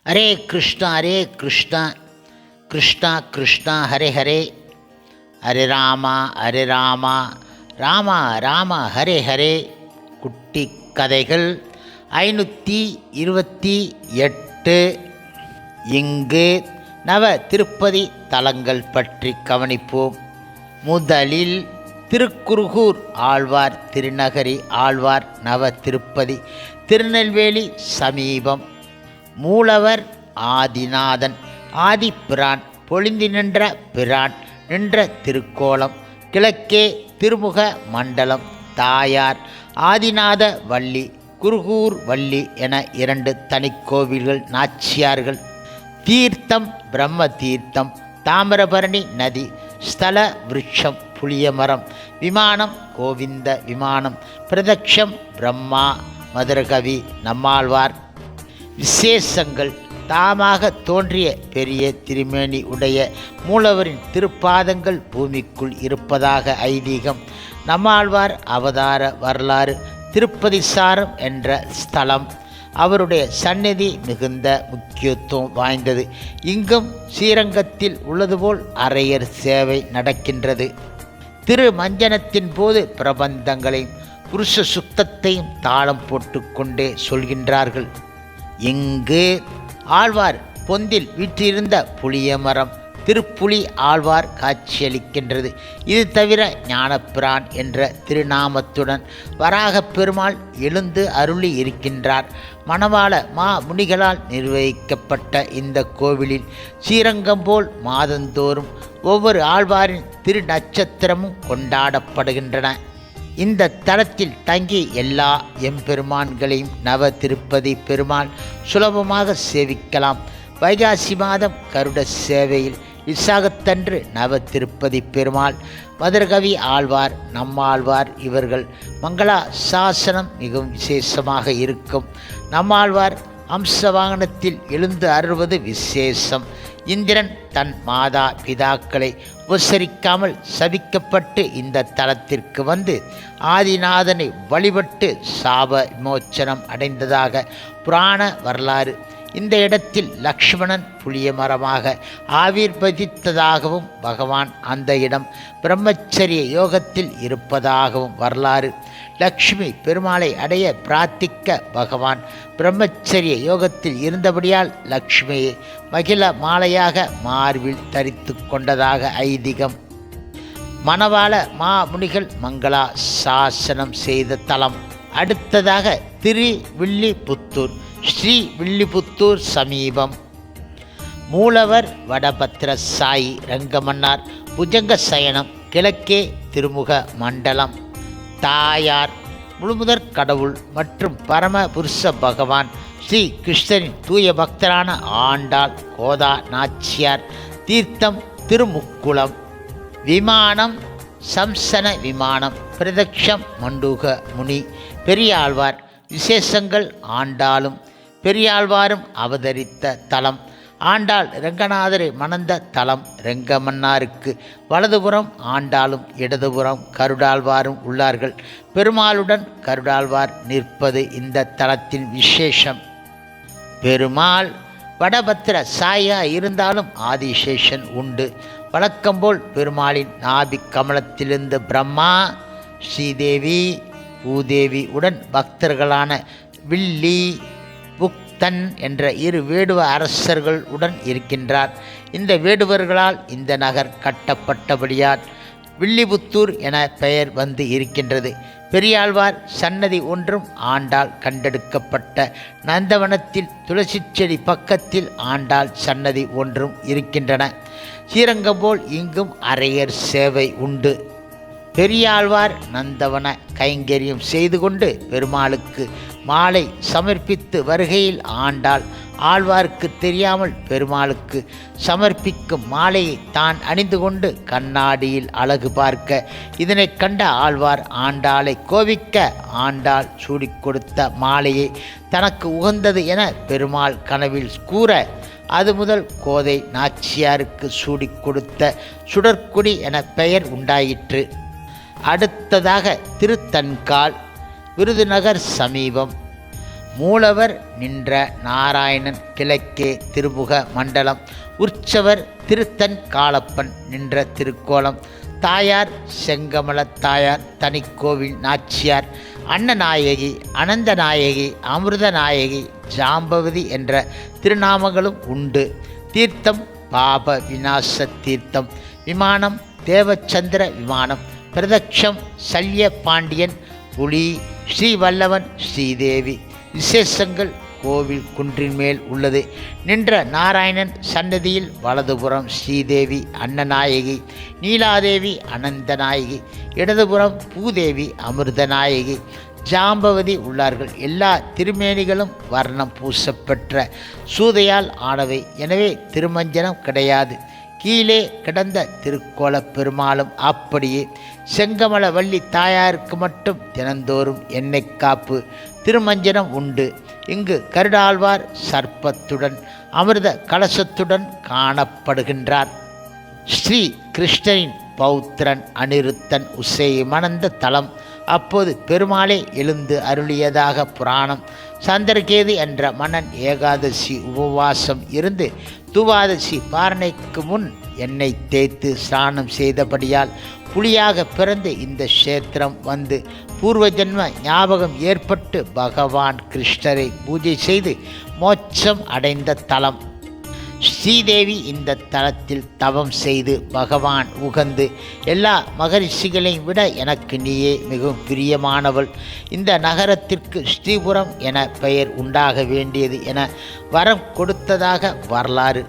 ஹரே கிருஷ்ணா கிருஷ்ணா கிருஷ்ணா ஹரே ஹரே, ஹரே ராமா ராமா ராமா ஹரே ஹரே. குட்டி கதைகள் 528. இங்கு நவ திருப்பதி தலங்கள் பற்றி கவனிப்போம். முதலில் திருக்குருகூர் ஆழ்வார் திருநகரி ஆழ்வார் நவ திருப்பதி திருநெல்வேலி சமீபம். மூலவர் ஆதிநாதன், ஆதிப்பிரான், பொழிந்து நின்ற பிரான் நின்ற திருக்கோலம். கிழக்கே திருமுக மண்டலம். தாயார் ஆதிநாத வள்ளி, குருகூர் வள்ளி என 2 தனிக்கோவில்கள். நாச்சியார்கள். தீர்த்தம் பிரம்ம தீர்த்தம். தாமிரபரணி நதி. ஸ்தல விருட்சம் புளியமரம். விமானம் கோவிந்த விமானம். பிரதக்ஷம் பிரம்மா மதுரகவி நம்மாழ்வார். விசேஷங்கள்: தாமாக தோன்றிய பெரிய திருமேனி உடைய மூலவரின் திருப்பாதங்கள் பூமிக்குள் இருப்பதாக ஐதீகம். நம்மாழ்வார் அவதார வரலாறு. திருப்பதி சாரம் என்ற ஸ்தலம் அவருடைய சந்நிதி மிகுந்த முக்கியத்துவம் வாய்ந்தது. இங்கும் ஸ்ரீரங்கத்தில் உள்ளது போல் அரையர் சேவை நடக்கின்றது. திருமஞ்சனத்தின் போது பிரபந்தங்களையும் புருஷ சுத்தத்தையும் தாளம் போட்டு கொண்டே சொல்கின்றார்கள். இங்கு ஆழ்வார் பொந்தில் வீற்றிருந்த புளியமரம் திருப்புலி ஆழ்வார் காட்சியளிக்கின்றது. இது தவிர ஞானப்பிரான் என்ற திருநாமத்துடன் வராகப் பெருமாள் எழுந்து அருளி இருக்கின்றார். மணவாள முனிகளால் நிர்வகிக்கப்பட்ட இந்த கோவிலில் ஸ்ரீரங்கம் போல் மாதந்தோறும் ஒவ்வொரு ஆழ்வாரின் திருநட்சத்திரமும் கொண்டாடப்படுகின்றன. இந்த தலத்தில் தங்கி எல்லா எம்பெருமான்களையும் நவ திருப்பதி பெருமாள் சுலபமாக சேவிக்கலாம். வைகாசி மாதம் கருட சேவையில் விசாகத்தன்று நவ திருப்பதி பெருமாள், மதுரகவி ஆழ்வார், நம்மாழ்வார் இவர்கள் மங்களா சாசனம் மிகவும் விசேஷமாக இருக்கும். நம்மாழ்வார் அம்ச வாகனத்தில் எழுந்து அருள்வது விசேஷம். இந்திரன் தன் மாதா பிதாக்களை உபசரிக்காமல் சபிக்கப்பட்டு இந்த தலத்திற்கு வந்து ஆதிநாதனை வழிபட்டு சாப விமோச்சனம் அடைந்ததாக புராண வரலாறு. இந்த இடத்தில் லக்ஷ்மணன் புளிய மரமாக ஆவிர்வதித்ததாகவும் பகவான் அந்த இடம் பிரம்மச்சரிய யோகத்தில் இருப்பதாகவும் வரலாறு. லக்ஷ்மி பெருமாளை அடைய பிரார்த்திக்க பகவான் பிரம்மச்சரிய யோகத்தில் இருந்தபடியால் லக்ஷ்மியை மகிழ மாலையாக மார்பில் தரித்து கொண்டதாக ஐதீகம். மணவாள முனிகள் மங்களா சாசனம் செய்த தலம். அடுத்ததாக திருவில்லிபுத்தூர், ஸ்ரீ வில்லிபுத்தூர் சமீபம். மூலவர் வடபத்திர சாயி ரங்கமன்னார், புஜங்க சயனம். கிழக்கே திருமுக மண்டலம். தாயார் முழுமுதற் கடவுள் மற்றும் பரம புருஷ பகவான் ஸ்ரீ கிருஷ்ணரின் தூய பக்தரான ஆண்டாள் கோதா நாச்சியார். தீர்த்தம் திருமுக்குளம். விமானம் சம்சன விமானம். பிரதக்ஷம் மண்டூக முனி. பெரியாழ்வார். விசேஷங்கள்: ஆண்டாளும் பெரியாழ்வாரும் அவதரித்த தலம். ஆண்டாள் ரங்கநாதரை மணந்த தலம். ரங்கமன்னாருக்கு வலதுபுறம் ஆண்டாளும் இடதுபுறம் கருடாழ்வாரும் உள்ளார்கள். பெருமாளுடன் கருடாழ்வார் நிற்பது இந்த தலத்தின் விசேஷம். பெருமாள் வடபத்திர சாயா இருந்தாலும் ஆதிசேஷன் உண்டு. வழக்கம்போல் பெருமாளின் நாபி கமலத்திலிருந்து பிரம்மா, ஸ்ரீதேவி, பூதேவி உடன் பக்தர்களான வில்லி புக்தன் என்ற 2 வேடுவ அரசர்கள் உடன் இருக்கின்றார். இந்த வேடுவர்களால் இந்த நகர் கட்டப்பட்டபடியால் வில்லிபுத்தூர் என பெயர் வந்து இருக்கின்றது. பெரியாழ்வார் சன்னதி ஒன்றும் ஆண்டாள் கண்டெடுக்கப்பட்ட நந்தவனத்தில் துளசி செடி பக்கத்தில் ஆண்டாள் சன்னதி ஒன்றும் இருக்கின்றன. ஸ்ரீரங்கம் போல் இங்கும் அரையர் சேவை உண்டு. பெரியாழ்வார் நந்தவன கைங்கரியம் செய்து கொண்டு பெருமாளுக்கு மாலை சமர்ப்பித்து வருகையில் ஆண்டாள் ஆழ்வார்க்கு தெரியாமல் பெருமாளுக்கு சமர்ப்பிக்கும் மாலையை தான் அணிந்து கொண்டு கண்ணாடியில் அழகு பார்க்க, இதனை கண்ட ஆழ்வார் ஆண்டாளை கோபிக்க ஆண்டாள் சூடிக் கொடுத்த மாலையை தனக்கு உகந்தது என பெருமாள் கனவில் கூற, அது முதல் கோதை நாச்சியாருக்கு சூடிக் கொடுத்த சுடற்குடி என பெயர் உண்டாயிற்று. அடுத்ததாக திருத்தன்கால், விருதுநகர் சமீபம். மூலவர் நின்ற நாராயணன் கிழக்கே திருமுக மண்டலம். உற்சவர் திருத்தன் காலப்பன் நின்ற திருக்கோலம். தாயார் செங்கமல தாயார் தனிக்கோவில் நாச்சியார். அன்னநாயகி, அனந்தநாயகி, அமிர்தநாயகி, ஜாம்பவதி என்ற திருநாமங்களும் உண்டு. தீர்த்தம் பாப விநாச தீர்த்தம். விமானம் தேவச்சந்திர விமானம். பிரதட்சம் சல்ய பாண்டியன், புலி, ஸ்ரீவல்லவன், ஸ்ரீதேவி. விசேஷங்கள்: கோவில் குன்றின் மேல் உள்ளது. நின்ற நாராயணன் சன்னதியில் வலதுபுறம் ஸ்ரீதேவி அன்னநாயகி, நீலாதேவி அனந்தநாயகி, இடதுபுறம் பூதேவி அமிர்தநாயகி, ஜாம்பவதி உள்ளார்கள். எல்லா திருமேனிகளும் வர்ணம் பூசப்பெற்ற சூதையால் ஆனவை. எனவே திருமஞ்சனம் கிடையாது. கீழே கிடந்த திருக்கோல பெருமாளும் அப்படியே. செங்கமல வள்ளி தாயாருக்கு மட்டும் தினந்தோறும் எண்ணெய் காப்பு திருமஞ்சனம் உண்டு. இங்கு கருடாழ்வார் சர்ப்பத்துடன் அமிர்த கலசத்துடன் காணப்படுகின்றார். ஸ்ரீ கிருஷ்ணனின் பௌத்திரன் அனிருத்தன் உசையை மணந்த தலம். அப்போது பெருமாளே எழுந்து அருளியதாக புராணம். சந்திரகேது என்ற மன்னன் ஏகாதசி உபவாசம் இருந்து துவாதசி பாரணைக்கு முன் எண்ணெய் தேய்த்து ஸ்நானம் செய்தபடியால் புலியாக பிறந்து இந்த க்ஷேத்திரம் வந்து பூர்வ ஜென்ம ஞாபகம் ஏற்பட்டு பகவான் கிருஷ்ணரை பூஜை செய்து மோட்சம் அடைந்த தலம். ஸ்ரீதேவி இந்த தலத்தில் தவம் செய்து பகவான் உகந்து, எல்லா மகரிஷிகளையும் விட எனக்கு நீயே மிகவும் பிரியமானவள், இந்த நகரத்திற்கு ஸ்ரீபுரம் என பெயர் உண்டாக வேண்டியது என வரம் கொடுத்ததாக வரலாறு.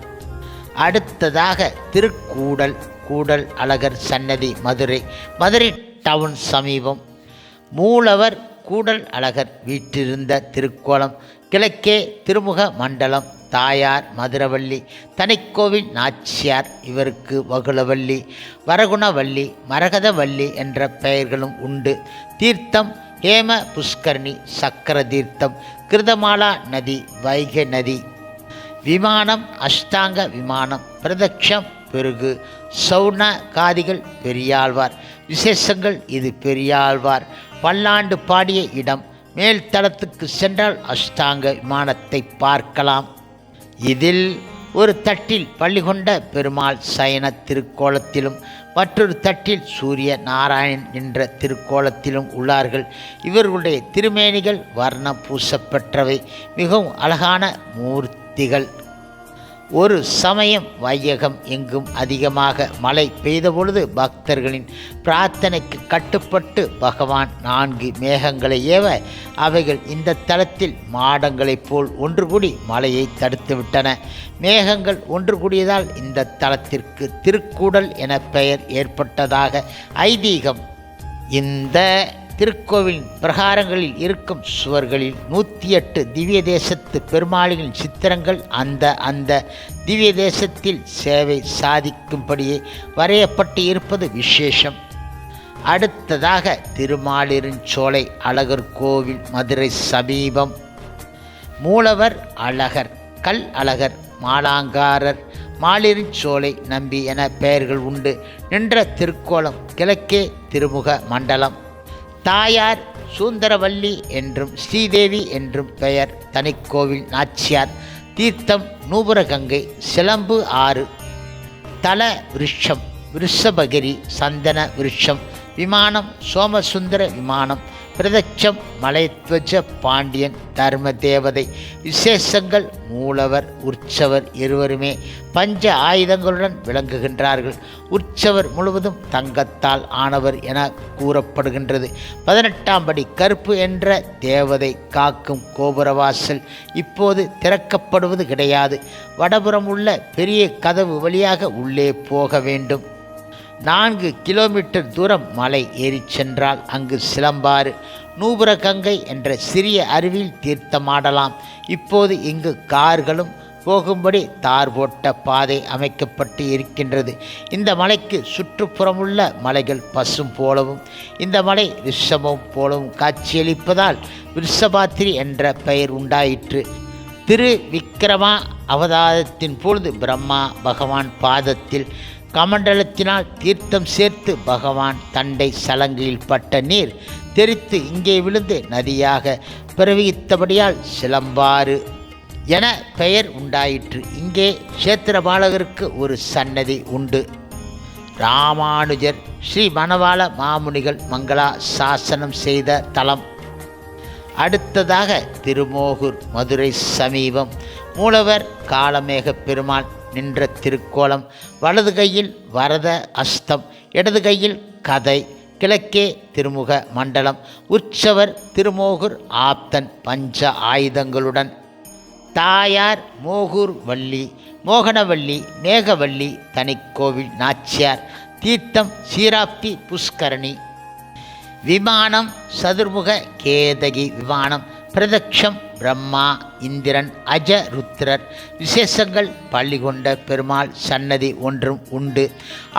அடுத்ததாக திருக்கூடல். கூடல் அழகர் சன்னதி மதுரை. மதுரை டவுன் சமீபம். மூலவர் கூடல் அழகர் வீற்றிருந்த திருக்கோலம். கிழக்கே திருமுக மண்டலம். தாயார் மதுரவள்ளி, தனிக்கோவில் நாச்சியார். இவருக்கு வகுளவள்ளி, வரகுணவள்ளி, மரகதவள்ளி என்ற பெயர்களும் உண்டு. தீர்த்தம் ஹேம புஷ்கரணி, சக்கர தீர்த்தம், கிருதமாலா நதி, வைகை நதி. விமானம் அஷ்டாங்க விமானம். பிரதட்சம் பெருகு, சௌன காதிகள் பெரியாழ்வார். விசேஷங்கள்: இது பெரியாழ்வார் பல்லாண்டு பாடிய இடம். மேல் தளத்துக்கு சென்றால் அஷ்டாங்க விமானத்தை பார்க்கலாம். இதில் ஒரு தட்டில் பள்ளிகொண்ட பெருமாள் சயன திருக்கோலத்திலும் மற்றொரு தட்டில் சூரிய நாராயணன் என்ற திருக்கோலத்திலும் உள்ளார்கள். இவர்களுடைய திருமேனிகள் வர்ணம் பூசப்பெற்றவை. மிகவும் அழகான மூர்த்திகள். ஒரு சமயம் வையகம் எங்கும் அதிகமாக மழை பெய்தபொழுது பக்தர்களின் பிரார்த்தனைக்கு கட்டுப்பட்டு பகவான் 4 மேகங்களை ஏவ அவைகள் இந்த தலத்தில் மாடங்களைப் போல் ஒன்று கூடி மழையை தடுத்துவிட்டன. மேகங்கள் ஒன்று கூடியதால் இந்த தலத்திற்கு திருக்கூடல் என பெயர் ஏற்பட்டதாக ஐதீகம். இந்த திருக்கோவிலின் பிரகாரங்களில் இருக்கும் சுவர்களில் 108 திவ்ய தேசத்து பெருமாளிகளின் சித்திரங்கள் அந்த திவ்ய தேசத்தில் சேவை சாதிக்கும்படியே வரையப்பட்டு இருப்பது விசேஷம். அடுத்ததாக திருமாலிருஞ்சோலை அழகர் கோவில் மதுரை சமீபம். மூலவர் அழகர், கல் அழகர், மாலாங்காரர், மாலிருஞ்சோலை நம்பி என பெயர்கள் உண்டு. நின்ற திருக்கோலம். கிழக்கே திருமுக மண்டலம். தாயார் சுந்தரவல்லி என்றும் ஸ்ரீதேவி என்றும் பெயர். தனிக்கோவில் நாச்சியார். தீர்த்தம் நூபுரகங்கை, சிலம்பு ஆறு. தல விருட்சம் விருஷபகிரி, சந்தன விருட்சம். விமானம் சோமசுந்தர விமானம். பிரதட்சம் மலைத்வஜ பாண்டியன், தர்ம தேவதை. விசேஷங்கள்: மூலவர் உற்சவர் இருவருமே பஞ்ச ஆயுதங்களுடன் விளங்குகின்றார்கள். உற்சவர் முழுவதும் தங்கத்தால் ஆனவர் என கூறப்படுகின்றது. 18ஆம் படி கருப்பு என்ற தேவதை காக்கும் கோபுரவாசல் இப்போது திறக்கப்படுவது கிடையாது. வடபுறம் உள்ள பெரிய கதவு வழியாக உள்ளே போக வேண்டும். 4 கிலோமீட்டர் தூரம் மலை ஏறிச் சென்றால் அங்கு சிலம்பாறு, நூபுரகங்கை என்ற சிறிய அருவியில் தீர்த்தமாடலாம். இப்போது இங்கு கார்களும் போகும்படி தார் போட்ட பாதை அமைக்கப்பட்டு இருக்கின்றது. இந்த மலைக்கு சுற்றுப்புறமுள்ள மலைகள் பசும் போலவும் இந்த மலை ரிஷபம் போலவும் காட்சியளிப்பதால் விருஷபாத்திரி என்ற பெயர் உண்டாயிற்று. திரு விக்கிரமா அவதாரத்தின் பொழுது பிரம்மா பகவான் பாதத்தில் கமண்டலத்தினால் தீர்த்தம் சேர்த்து பகவான் தண்டை சலங்கையில் பட்ட நீர் தெரித்து இங்கே விழுந்து நதியாக பிறவித்தபடியால் சிலம்பாறு என பெயர் உண்டாயிற்று. இங்கே சேத்திரபாலகருக்கு ஒரு சன்னதி உண்டு. ராமானுஜர் ஸ்ரீ மணவாள மாமுனிகள் மங்களா சாசனம் செய்த தலம். அடுத்ததாக திருமோகூர் மதுரை சமீபம். மூலவர் காளமேக பெருமாள் நின்ற திருக்கோலம். வலது கையில் வரத அஸ்தம், இடது கையில் கதை. கிழக்கே திருமுக மண்டலம். உற்சவர் திருமோகூர் ஆப்தன் பஞ்ச ஆயுதங்களுடன். தாயார் மோகூர் வள்ளி, மோகனவள்ளி, மேகவள்ளி தனிக்கோவில் நாச்சியார். தீர்த்தம் சீராப்பி புஷ்கரணி. விமானம் சதுர்முக கேதகி விமானம். பிரதக்ஷம் பிரம்மா இந்திரன் அஜ ருத்ரர். விசேஷங்கள் பள்ளிகொண்ட பெருமாள் சன்னதி ஒன்றும் உண்டு.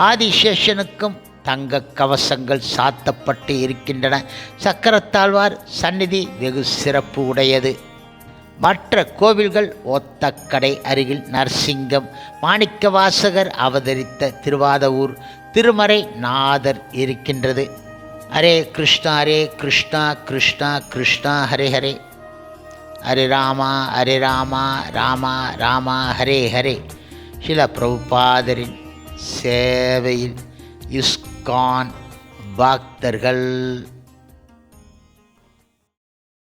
ஆதிசேஷனுக்கும் தங்க கவசங்கள் சாத்தப்பட்டு இருக்கின்றன. சக்கரத்தாழ்வார் சந்நிதி வெகு சிறப்பு உடையது. மற்ற கோவில்கள் ஒத்தக்கடை அருகில் நரசிங்கம், மாணிக்கவாசகர் அவதரித்த திருவாதவூர், திருமறை நாதர் இருக்கின்றது. ஹரே கிருஷ்ணா கிருஷ்ணா கிருஷ்ணா ஹரே ஹரே, ஹரே ராமா ராமா ராமா ஹரே ஹரே. ஸ்ரீல பிரபுபாதரின் சேவையில் இஸ்கான் பக்தர்கள்.